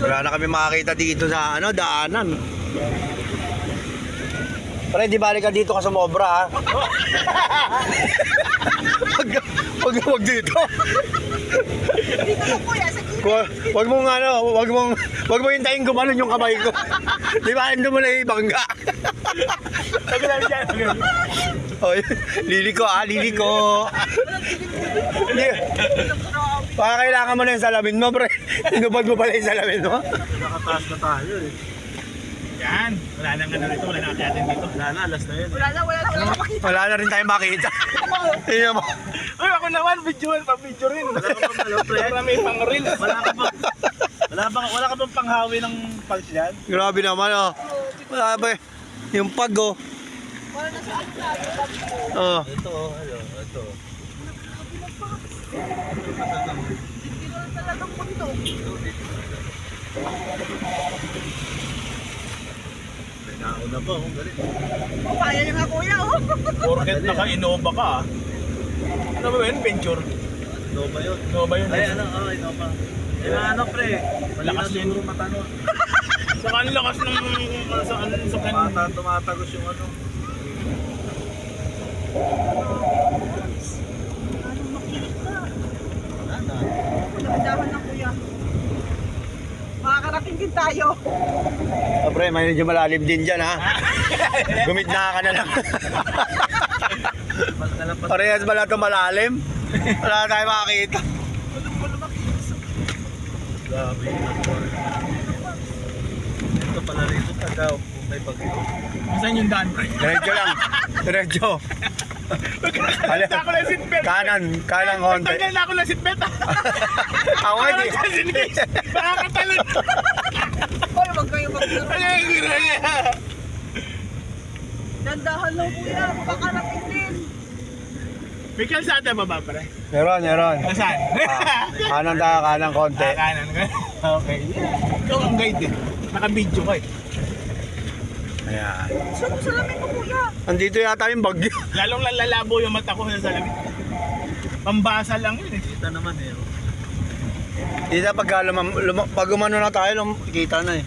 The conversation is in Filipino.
Wala na kami makakita dito sa ano, daanan. Pre, di balik ka dito ka sumobra ha. Wag dito. Dito lang kuya, sa gilid. Wag mong ano, wag mo hintayin gumanon yung kamay ko. Di ba, ando mo na ibangga. Sabi lang dyan. Oh, liliko. Hindi. Baka kailangan mo na yung salamin mo, pre. Inubad mo pala yung salamin mo. Nakataas na tayo eh. Yan. Wala nang ano rito. Wala nang akyatin dito. Wala na. Alas na yun. Wala na makita. Wala na rin tayo makita. Tingnan mo. Ay, ako naman. Videoan. Pa-video rin. Wala ka bang ano, pre? Para may pang-reel. Wala ka bang panghawi ng pulse yan? Grabe naman, oh. Wala ba yung pag, oh. Wala na sa akin. Oh. Ito, ano, ito. Hindi na talagang punto. Nauna pa, oh. Galit. Papaya niya nga kuya, oh. Porket naka-Innova ka, ah. Ano ba yun? Venture? Innova yun. Innova yun. Ay, ano, Innova. Eh, ano, pre? Malakas Hindi na din. siguro matanong. Saka ang lakas ng sa kan. Tumatagos yung ano. Anong makita? Wala na. Nagdahan na kuya. Makakarating din tayo. Oh, pre, may medyo malalim din dyan, ha. Gumitna ka na lang. Pagkalapas. Parehas pala ito malalim. Wala tayo makakita. Grabe. Ito pala rito pagka may bagyo. Saan yung daan, pre? Diretso lang. Diretso. Nagkakita ako ng seatbelt. Kanan konti. Tanggal na ako ng seatbelt. Ako hindi. Makakatalon. Hoy, wag kayo magbiro. Ano yung gira niya? Dandahan lang kuya, makakarating din. May kalsada ba ba, pre? Meron. Saan? Kanan konti. Kanan ka? Okay. Ikaw ang guide eh. Naka-video ka eh. Ayan. Saan mo salamin mo kuya? Andito yata yung bagyo. Lalong lalabo yung mata ko sa salamin. Pambasa lang yun eh. Kita naman eh. Oh. Dito pag umano na tayo, kita na eh.